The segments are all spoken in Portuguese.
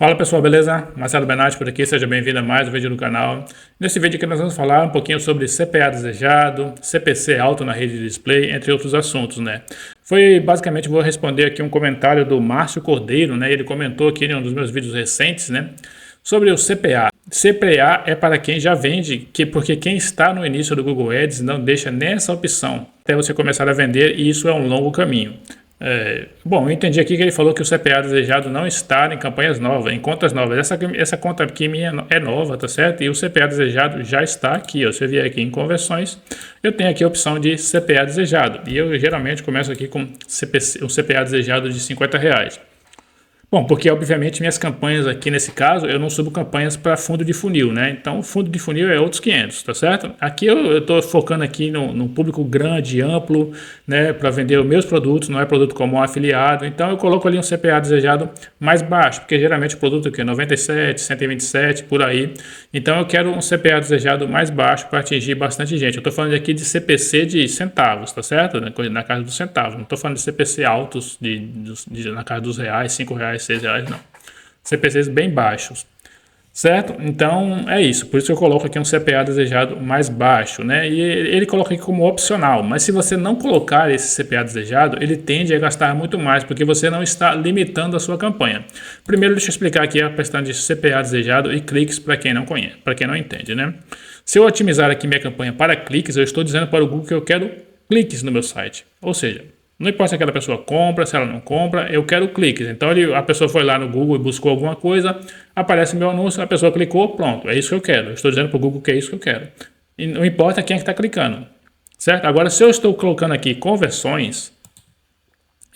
Fala pessoal, beleza? Marcelo Benatti por aqui, seja bem-vindo a mais um vídeo do canal. Nesse vídeo aqui nós vamos falar um pouquinho sobre CPA desejado, CPC alto na rede de display, entre outros assuntos, né? Basicamente, vou responder aqui um comentário do Márcio Cordeiro, né? Ele comentou aqui em um dos meus vídeos recentes, né? Sobre o CPA. CPA é para quem já vende, porque quem está no início do Google Ads não deixa nessa opção até você começar a vender, e isso é um longo caminho. Bom, eu entendi aqui que ele falou que o CPA desejado não está em campanhas novas, em contas novas. Essa conta aqui minha é nova, tá certo? E o CPA desejado já está aqui, ó. Se eu vier aqui em conversões, eu tenho aqui a opção de CPA desejado. E eu geralmente começo aqui com um CPA desejado de R$50. Bom, porque obviamente minhas campanhas aqui nesse caso, eu não subo campanhas para fundo de funil, né? Então o fundo de funil é outros 500, tá certo? Aqui eu estou focando aqui no público grande, amplo, né? Para vender os meus produtos, não é produto como um afiliado. Então eu coloco ali um CPA desejado mais baixo, porque geralmente o produto aqui é 97, 127, por aí. Então eu quero um CPA desejado mais baixo para atingir bastante gente. Eu estou falando aqui de CPC de centavos, tá certo? Na casa dos centavos. Não estou falando de CPC altos na casa dos reais, R$5, R$6, não. CPCs bem baixos, certo? Então é isso, por isso que eu coloco aqui um CPA desejado mais baixo, né? E ele coloca aqui como opcional, mas se você não colocar esse CPA desejado, ele tende a gastar muito mais, porque você não está limitando a sua campanha. Primeiro, deixa eu explicar aqui a questão de CPA desejado e cliques para quem não conhece, para quem não entende, né? Se eu otimizar aqui minha campanha para cliques, eu estou dizendo para o Google que eu quero cliques no meu site, ou seja, não importa se aquela pessoa compra, se ela não compra, eu quero cliques. Então a pessoa foi lá no Google e buscou alguma coisa, aparece meu anúncio, a pessoa clicou, pronto, é isso que eu quero. Eu estou dizendo para o Google que é isso que eu quero. E não importa quem é que está clicando, certo? Agora, se eu estou colocando aqui conversões,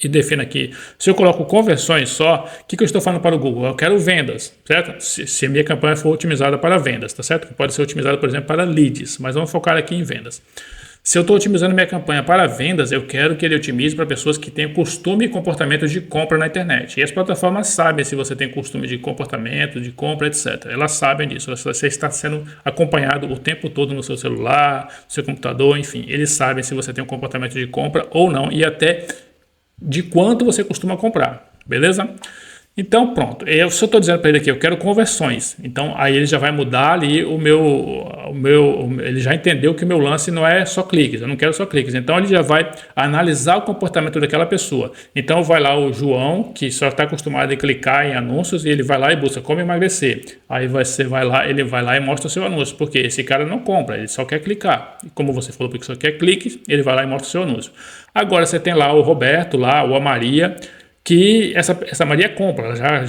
e defino aqui, se eu coloco conversões só, o que eu estou falando para o Google? Eu quero vendas, certo? Se a minha campanha for otimizada para vendas, tá certo? Que pode ser otimizada, por exemplo, para leads, mas vamos focar aqui em vendas. Se eu estou otimizando minha campanha para vendas, eu quero que ele otimize para pessoas que têm costume e comportamento de compra na internet. E as plataformas sabem se você tem costume de comportamento, de compra, etc. Elas sabem disso. Você está sendo acompanhado o tempo todo no seu celular, no seu computador, enfim. Eles sabem se você tem um comportamento de compra ou não e até de quanto você costuma comprar. Beleza? Então pronto, se eu estou dizendo para ele aqui, eu quero conversões, então aí ele já vai mudar ali ele já entendeu que o meu lance não é só cliques, eu não quero só cliques, então ele já vai analisar o comportamento daquela pessoa. Então vai lá o João, que só está acostumado a clicar em anúncios, e ele vai lá e busca como emagrecer, aí ele vai lá e mostra o seu anúncio, porque esse cara não compra, ele só quer clicar, e como você falou que só quer cliques, ele vai lá e mostra o seu anúncio. Agora você tem lá o Roberto, ou a Maria, que essa Maria compra, ela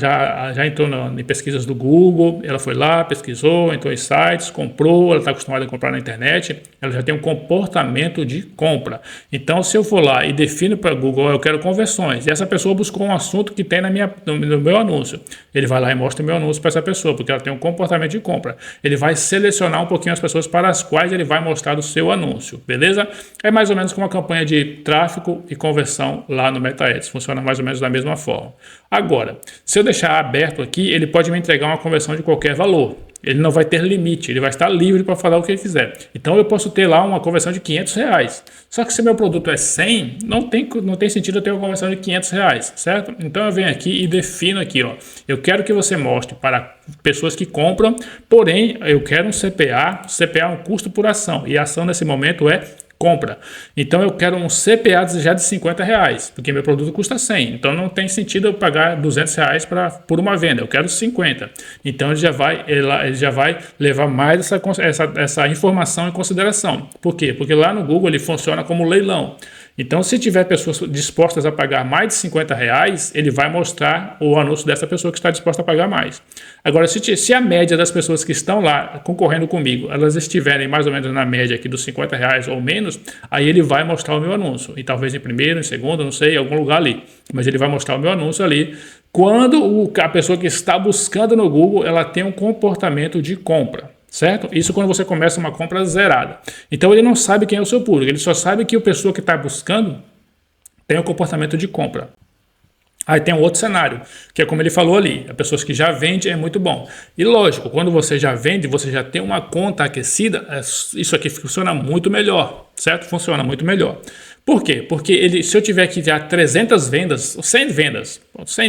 já entrou em pesquisas do Google, ela foi lá, pesquisou, entrou em sites, comprou, ela está acostumada a comprar na internet, ela já tem um comportamento de compra. Então, se eu for lá e defino para o Google, eu quero conversões, e essa pessoa buscou um assunto que tem no meu anúncio, ele vai lá e mostra o meu anúncio para essa pessoa, porque ela tem um comportamento de compra. Ele vai selecionar um pouquinho as pessoas para as quais ele vai mostrar o seu anúncio, beleza? É mais ou menos como uma campanha de tráfego e conversão lá no Meta Ads, funciona mais ou menos da mesma forma. Agora, se eu deixar aberto aqui, ele pode me entregar uma conversão de qualquer valor. Ele não vai ter limite, ele vai estar livre para falar o que ele quiser. Então eu posso ter lá uma conversão de R$500. Só que se meu produto é 100, não tem sentido eu ter uma conversão de R$500, certo? Então eu venho aqui e defino aqui, ó. Eu quero que você mostre para pessoas que compram, porém eu quero um CPA. CPA é um custo por ação, e a ação nesse momento é compra. Então eu quero um CPA desejado de R$50, porque meu produto custa 100. Então não tem sentido eu pagar R$200 por uma venda. Eu quero 50. Então ele já vai levar mais essa informação em consideração. Por quê? Porque lá no Google ele funciona como leilão. Então, se tiver pessoas dispostas a pagar mais de R$50, ele vai mostrar o anúncio dessa pessoa que está disposta a pagar mais. Agora, se a média das pessoas que estão lá concorrendo comigo, elas estiverem mais ou menos na média aqui dos R$50 ou menos, aí ele vai mostrar o meu anúncio. E talvez em primeiro, em segundo, não sei, em algum lugar ali. Mas ele vai mostrar o meu anúncio ali quando a pessoa que está buscando no Google, ela tem um comportamento de compra. Certo? Isso quando você começa uma compra zerada. Então ele não sabe quem é o seu público, ele só sabe que a pessoa que está buscando tem um comportamento de compra. Aí tem um outro cenário, que é como ele falou ali, as pessoas que já vendem é muito bom. E lógico, quando você já vende, você já tem uma conta aquecida, isso aqui funciona muito melhor, certo? Funciona muito melhor. Por quê? Porque ele, se eu tiver que já 300 vendas, 100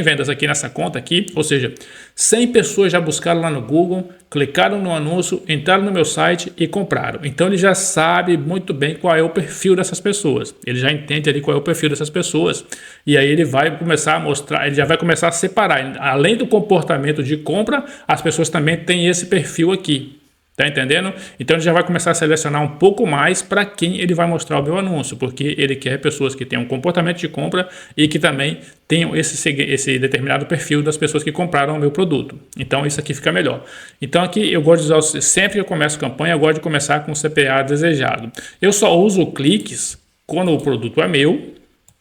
vendas aqui nessa conta aqui, ou seja, 100 pessoas já buscaram lá no Google, clicaram no anúncio, entraram no meu site e compraram. Então ele já sabe muito bem qual é o perfil dessas pessoas. Ele já entende ali qual é o perfil dessas pessoas. E aí ele vai começar a mostrar, ele já vai começar a separar. Além do comportamento de compra, as pessoas também têm esse perfil aqui. Tá entendendo? Então ele já vai começar a selecionar um pouco mais para quem ele vai mostrar o meu anúncio, porque ele quer pessoas que tenham um comportamento de compra e que também tenham esse determinado perfil das pessoas que compraram o meu produto. Então isso aqui fica melhor. Então aqui eu gosto de usar, sempre que eu começo campanha, eu gosto de começar com o CPA desejado. Eu só uso cliques quando o produto é meu,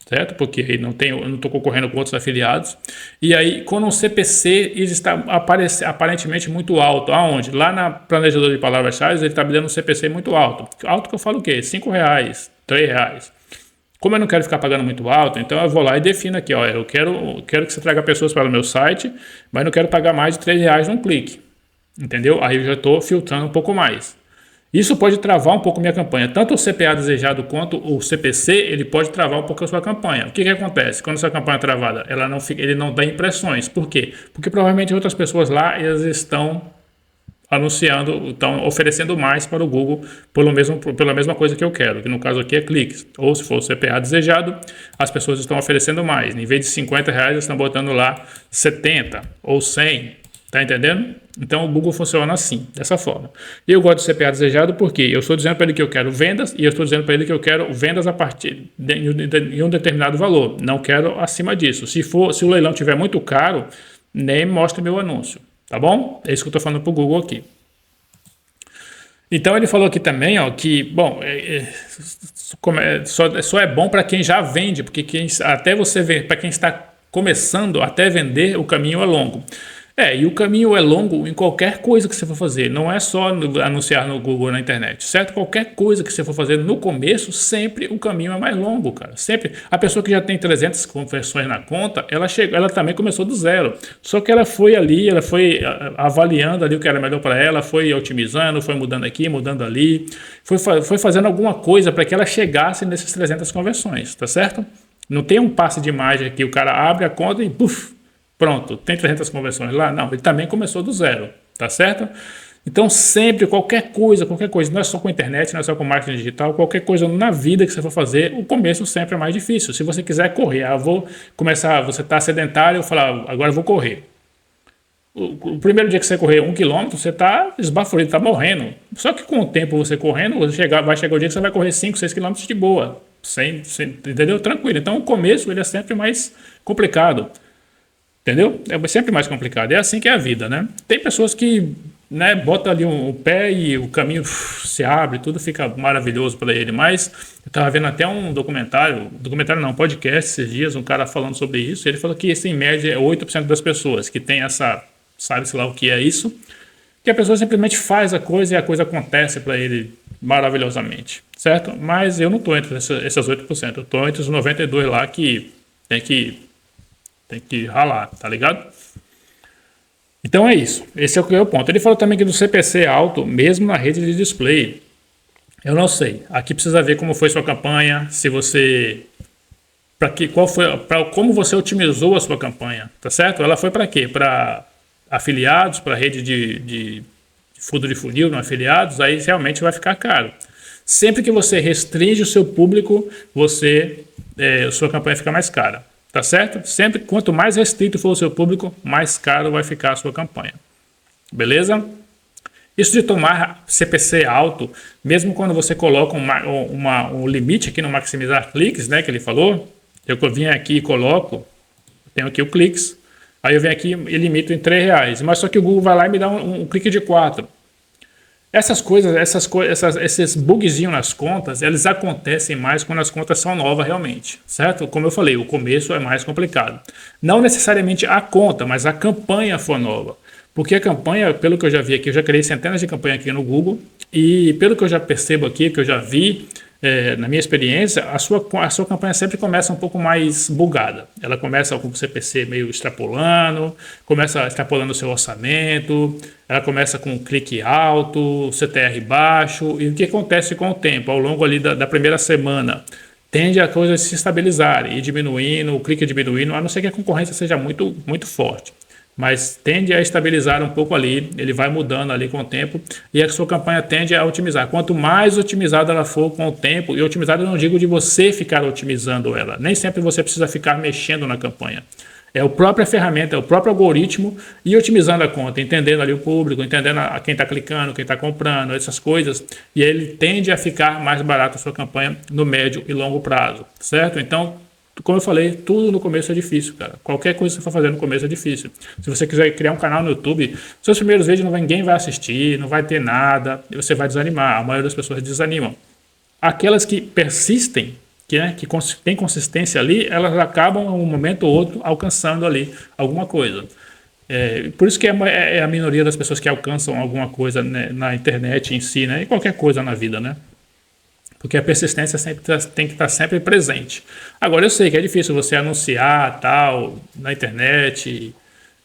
certo? Porque eu não estou concorrendo com outros afiliados. E aí, quando o CPC está aparentemente muito alto, aonde? Lá na planejador de palavras-chave, ele está me dando um CPC muito alto. Alto que eu falo o quê? R$5, R$3. Como eu não quero ficar pagando muito alto, então eu vou lá e defino aqui, ó, eu quero que você traga pessoas para o meu site, mas não quero pagar mais de R$3 num clique. Entendeu? Aí eu já estou filtrando um pouco mais. Isso pode travar um pouco minha campanha. Tanto o CPA desejado quanto o CPC, ele pode travar um pouco a sua campanha. O que acontece? Quando a sua campanha é travada, ele não dá impressões. Por quê? Porque provavelmente outras pessoas lá elas estão anunciando, estão oferecendo mais para o Google pela mesma coisa que eu quero, que no caso aqui é cliques. Ou se for o CPA desejado, as pessoas estão oferecendo mais. Em vez de R$50, elas estão botando lá 70 ou 100. Tá entendendo? Então o Google funciona assim, dessa forma. E eu gosto de CPA desejado porque eu estou dizendo para ele que eu quero vendas e eu estou dizendo para ele que eu quero vendas a partir de um determinado valor. Não quero acima disso. Se o leilão estiver muito caro, nem mostre meu anúncio. Tá bom? É isso que eu estou falando para o Google aqui. Então ele falou aqui também, ó, que bom, só é bom para quem já vende, porque até você ver, para quem está começando até vender, o caminho é longo. E o caminho é longo em qualquer coisa que você for fazer, não é só anunciar no Google, na internet, certo? Qualquer coisa que você for fazer no começo, sempre o caminho é mais longo, cara. Sempre. A pessoa que já tem 300 conversões na conta, ela também começou do zero. Só que ela foi ali, ela foi avaliando ali o que era melhor para ela, foi otimizando, foi mudando aqui, mudando ali, foi fazendo alguma coisa para que ela chegasse nesses 300 conversões, tá certo? Não tem um passe de mágica que o cara abre a conta e puf, pronto, tem 300 conversões lá? Não, ele também começou do zero, tá certo? Então sempre, qualquer coisa, não é só com internet, não é só com marketing digital, qualquer coisa na vida que você for fazer, o começo sempre é mais difícil. Se você quiser correr, vou começar, você está sedentário, eu falar, agora eu vou correr. O primeiro dia que você correr 1 quilômetro, você está esbaforido, está morrendo. Só que com o tempo você correndo, vai chegar o dia que você vai correr 5, 6 quilômetros de boa, entendeu? Tranquilo. Então o começo ele é sempre mais complicado. Entendeu? É sempre mais complicado. É assim que é a vida, né? Tem pessoas que, né, botam ali o pé e o caminho se abre, tudo fica maravilhoso para ele. Mas eu estava vendo até um podcast esses dias, um cara falando sobre isso. Ele falou que isso, em média, é 8% das pessoas que tem essa, sabe-se lá o que é isso, que a pessoa simplesmente faz a coisa e a coisa acontece para ele maravilhosamente, certo? Mas eu não estou entre essas 8%, eu estou entre os 92% lá que tem que ralar, tá ligado? Então é isso. Esse é o ponto. Ele falou também que do CPC alto, mesmo na rede de display. Eu não sei. Aqui precisa ver como foi sua campanha, se você... como você otimizou a sua campanha, tá certo? Ela foi para quê? Para afiliados, para rede de fundo de funil, não afiliados, aí realmente vai ficar caro. Sempre que você restringe o seu público, sua campanha fica mais cara. Tá certo? Sempre, quanto mais restrito for o seu público, mais caro vai ficar a sua campanha. Beleza? Isso de tomar CPC alto, mesmo quando você coloca um limite aqui no maximizar cliques, né, que ele falou, eu venho aqui e coloco, tenho aqui o cliques, aí eu venho aqui e limito em R$3, mas só que o Google vai lá e me dá um clique de 4. Esses bugzinhos nas contas, eles acontecem mais quando as contas são novas realmente, certo? Como eu falei, o começo é mais complicado. Não necessariamente a conta, mas a campanha for nova. Porque a campanha, pelo que eu já vi aqui, eu já criei centenas de campanhas aqui no Google, e pelo que eu já percebo aqui, que eu já vi, na minha experiência, a sua campanha sempre começa um pouco mais bugada. Ela começa com o CPC meio extrapolando, começa extrapolando o seu orçamento, ela começa com um clique alto, CTR baixo, e o que acontece com o tempo? Ao longo ali da primeira semana, tende a coisa se estabilizar e diminuindo, o clique diminuindo, a não ser que a concorrência seja muito, muito forte. Mas tende a estabilizar um pouco ali, ele vai mudando ali com o tempo e a sua campanha tende a otimizar. Quanto mais otimizada ela for com o tempo, e otimizada eu não digo de você ficar otimizando ela, nem sempre você precisa ficar mexendo na campanha. É a própria ferramenta, é o próprio algoritmo e otimizando a conta, entendendo ali o público, entendendo a quem está clicando, quem está comprando, essas coisas. E aí ele tende a ficar mais barato a sua campanha no médio e longo prazo, certo? Então, como eu falei, tudo no começo é difícil, cara. Qualquer coisa que você for fazer no começo é difícil. Se você quiser criar um canal no YouTube, seus primeiros vídeos ninguém vai assistir, não vai ter nada, e você vai desanimar. A maioria das pessoas desanimam. Aquelas que persistem, que tem consistência ali, elas acabam em um momento ou outro alcançando ali alguma coisa. Por isso que é a minoria das pessoas que alcançam alguma coisa, né, na internet em si, né, e qualquer coisa na vida, né? Porque a persistência tem que estar sempre presente. Agora, eu sei que é difícil você anunciar tal na internet,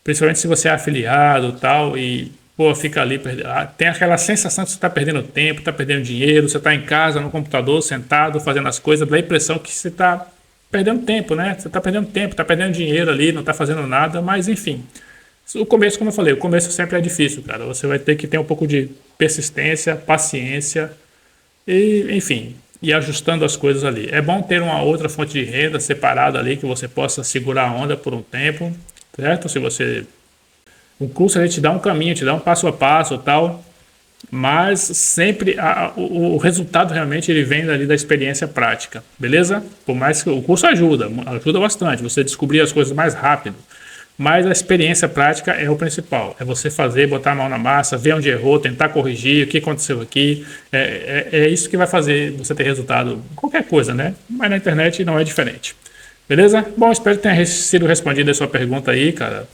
principalmente se você é afiliado tal, e pô, fica ali, tem aquela sensação que você está perdendo tempo, está perdendo dinheiro, você está em casa, no computador, sentado, fazendo as coisas, dá a impressão que você está perdendo tempo, né? Você está perdendo tempo, está perdendo dinheiro ali, não está fazendo nada, mas enfim. O começo, como eu falei, o começo sempre é difícil, cara. Você vai ter que ter um pouco de persistência, paciência, e, enfim, ir ajustando as coisas ali. É bom ter uma outra fonte de renda separada ali, que você possa segurar a onda por um tempo, certo? Se você... O curso ele te dá um caminho, te dá um passo a passo e tal, mas sempre o resultado realmente ele vem ali da experiência prática, beleza? Por mais que o curso ajuda bastante, você descobrir as coisas mais rápido. Mas a experiência prática é o principal. É você fazer, botar a mão na massa, ver onde errou, tentar corrigir, o que aconteceu aqui. É isso que vai fazer você ter resultado em qualquer coisa, né? Mas na internet não é diferente. Beleza? Bom, espero que tenha sido respondida a sua pergunta aí, cara.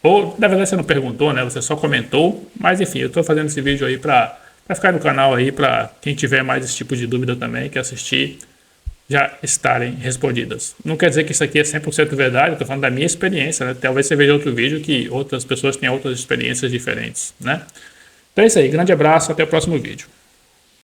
Ou, na verdade, você não perguntou, né? Você só comentou. Mas, enfim, eu estou fazendo esse vídeo aí para ficar no canal aí, para quem tiver mais esse tipo de dúvida também, que assistir, já estarem respondidas. Não quer dizer que isso aqui é 100% verdade, eu estou falando da minha experiência, né? Talvez você veja outro vídeo que outras pessoas tenham outras experiências diferentes, né? Então é isso aí, grande abraço, até o próximo vídeo.